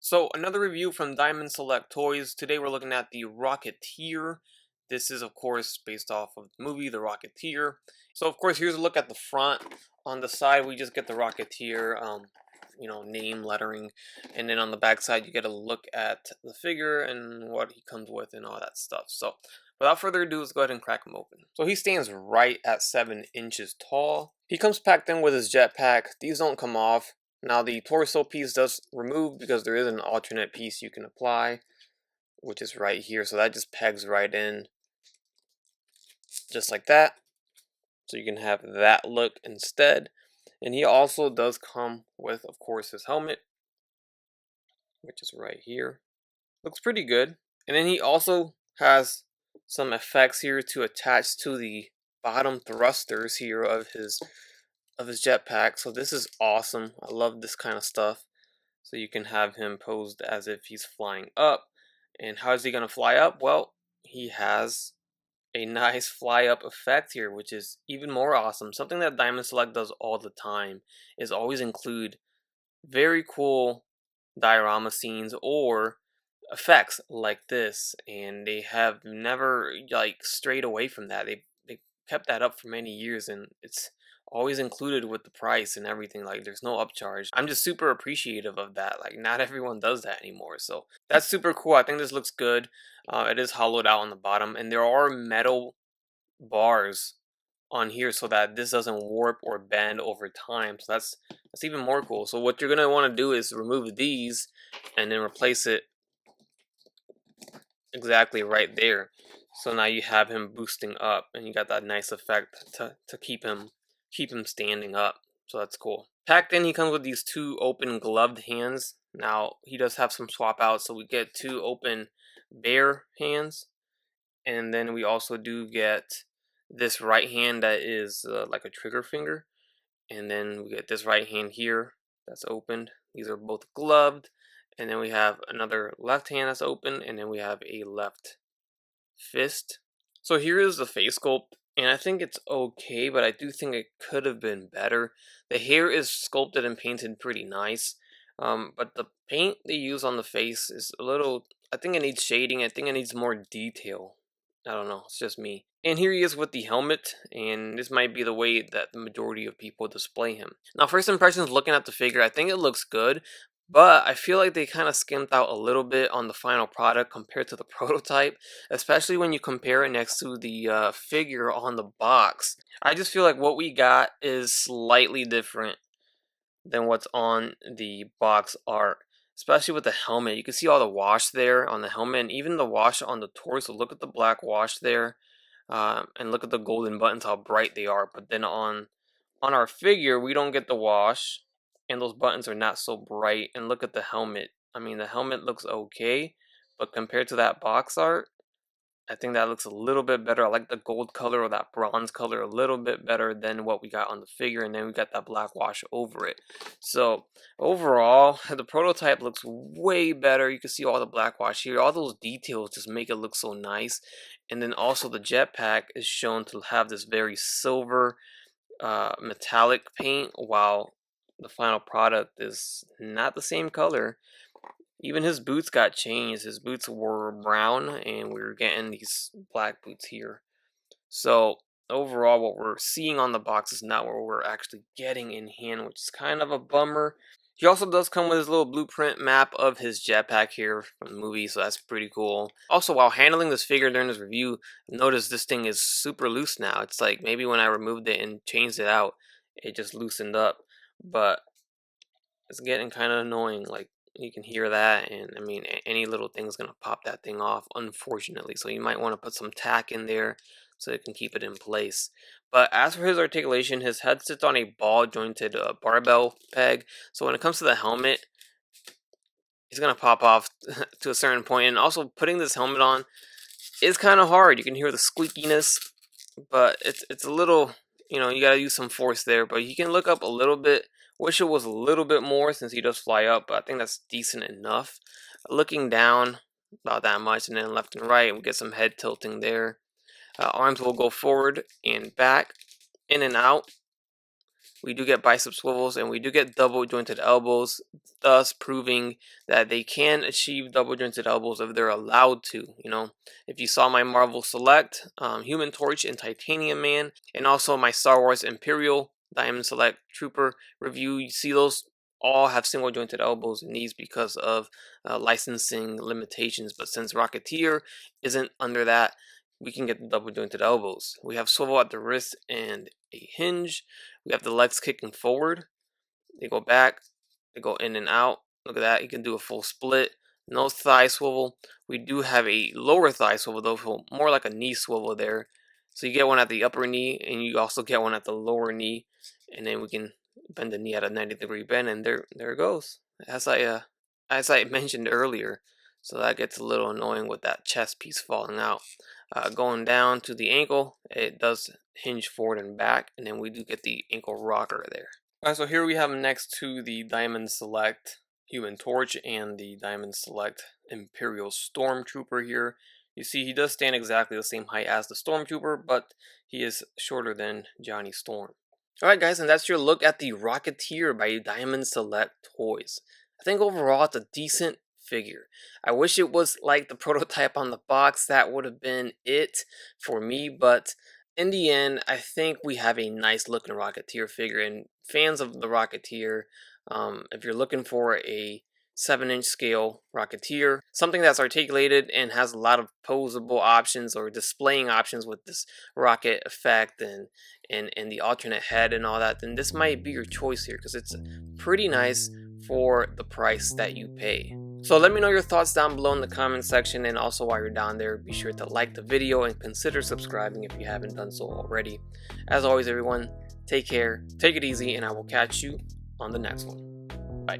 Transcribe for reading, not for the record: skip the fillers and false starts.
So another review from Diamond Select Toys. Today we're looking at the Rocketeer. This is of course based off of the movie The Rocketeer. So of course here's a look at the front. On the side we just get the Rocketeer name lettering, and then on the back side you get a look at the figure and what he comes with and all that stuff. So without further ado, let's go ahead and crack him open. So he stands right at 7 inches tall. He comes packed in with his jetpack. These don't come off. Now the torso piece does remove because there is an alternate piece you can apply, which is right here. So that just pegs right in just like that. So you can have that look instead. And he also does come with, of course, his helmet, which is right here. Looks pretty good. And then he also has some effects here to attach to the bottom thrusters here of his jetpack. So this is awesome. I love this kind of stuff. So you can have him posed as if he's flying up. And how is he going to fly up? Well, he has a nice fly up effect here, which is even more awesome. Something that Diamond Select does all the time is always include very cool diorama scenes or effects like this, and they have never strayed away from that. They kept that up for many years, and it's always included with the price and everything. Like, there's no upcharge. I'm just super appreciative of that. Like, not everyone does that anymore, so that's super cool. I think this looks good. It is hollowed out on the bottom, and there are metal bars on here so that this doesn't warp or bend over time. So that's even more cool. So what you're gonna want to do is remove these and then replace it exactly right there. So now you have him boosting up, and you got that nice effect to keep him standing up. So that's cool. Packed in, he comes with these two open gloved hands. Now he does have some swap outs, so we get two open bare hands, and then we also do get this right hand that is like a trigger finger, and then we get this right hand here that's opened. These are both gloved, and then we have another left hand that's open, and then we have a left fist. So here is the face sculpt, and I think it's okay, but I do think it could have been better. The hair is sculpted and painted pretty nice, but the paint they use on the face is a little, I think it needs shading. I think it needs more detail. I don't know, it's just me. And here he is with the helmet, and this might be the way that the majority of people display him. Now, first impressions looking at the figure, I think it looks good, but I feel like they kind of skimped out a little bit on the final product compared to the prototype, especially when you compare it next to the figure on the box. I just feel like what we got is slightly different than what's on the box art, especially with the helmet. You can see all the wash there on the helmet, and even the wash on the torso. Look at the black wash there, and look at the golden buttons, how bright they are. But then on our figure, we don't get the wash, and those buttons are not so bright. And look at the helmet. I mean, the helmet looks okay, but compared to that box art, I think that looks a little bit better. I like the gold color or that bronze color a little bit better than what we got on the figure, and then we got that black wash over it. So overall, the prototype looks way better. You can see all the black wash here. All those details just make it look so nice. And then also the jetpack is shown to have this very silver metallic paint, while the final product is not the same color. Even his boots got changed. His boots were brown, and we were getting these black boots here. So overall, what we're seeing on the box is not what we're actually getting in hand, which is kind of a bummer. He also does come with his little blueprint map of his jetpack here from the movie, so that's pretty cool. Also, while handling this figure during this review, notice this thing is super loose now. It's like maybe when I removed it and changed it out, it just loosened up. But it's getting kind of annoying. Like, you can hear that, and I mean, any little thing's gonna pop that thing off, unfortunately. So you might want to put some tack in there so it can keep it in place. But as for his articulation, his head sits on a ball jointed barbell peg. So when it comes to the helmet, it's gonna pop off to a certain point. And also, putting this helmet on is kind of hard. You can hear the squeakiness, but it's a little, you gotta use some force there. But you can look up a little bit. Wish it was a little bit more since he does fly up, but I think that's decent enough. Looking down, about that much, and then left and right, we get some head tilting there. Arms will go forward and back, in and out. we do get bicep swivels, and we do get double jointed elbows, thus proving that they can achieve double jointed elbows if they're allowed to. You know, if you saw my Marvel Select, Human Torch and Titanium Man, and also my Star Wars Imperial Diamond Select Trooper review, you see those all have single jointed elbows and knees because of licensing limitations. But since Rocketeer isn't under that, we can get the double jointed elbows. We have swivel at the wrist and a hinge. We have the legs kicking forward. They go back. They go in and out. Look at that. You can do a full split. No thigh swivel. We do have a lower thigh swivel, though, more like a knee swivel there. So you get one at the upper knee, and you also get one at the lower knee. And then we can bend the knee at a 90-degree bend, and there it goes. As I mentioned earlier. So that gets a little annoying with that chest piece falling out. Going down to the ankle, it does hinge forward and back, and then we do get the ankle rocker there. Alright, so here we have next to the Diamond Select Human Torch and the Diamond Select Imperial Stormtrooper here. You see he does stand exactly the same height as the Stormtrooper, but he is shorter than Johnny Storm. Alright guys, and that's your look at the Rocketeer by Diamond Select Toys. I think overall it's a decent figure. I wish it was like the prototype on the box. That would have been it for me, but in the end, I think we have a nice looking Rocketeer figure, and fans of the Rocketeer, if you're looking for a 7-inch scale Rocketeer, something that's articulated and has a lot of posable options or displaying options with this rocket effect and the alternate head and all that, then this might be your choice here because it's pretty nice for the price that you pay. So let me know your thoughts down below in the comment section, and also while you're down there, be sure to like the video and consider subscribing if you haven't done so already. As always everyone, take care, take it easy, and I will catch you on the next one. Bye.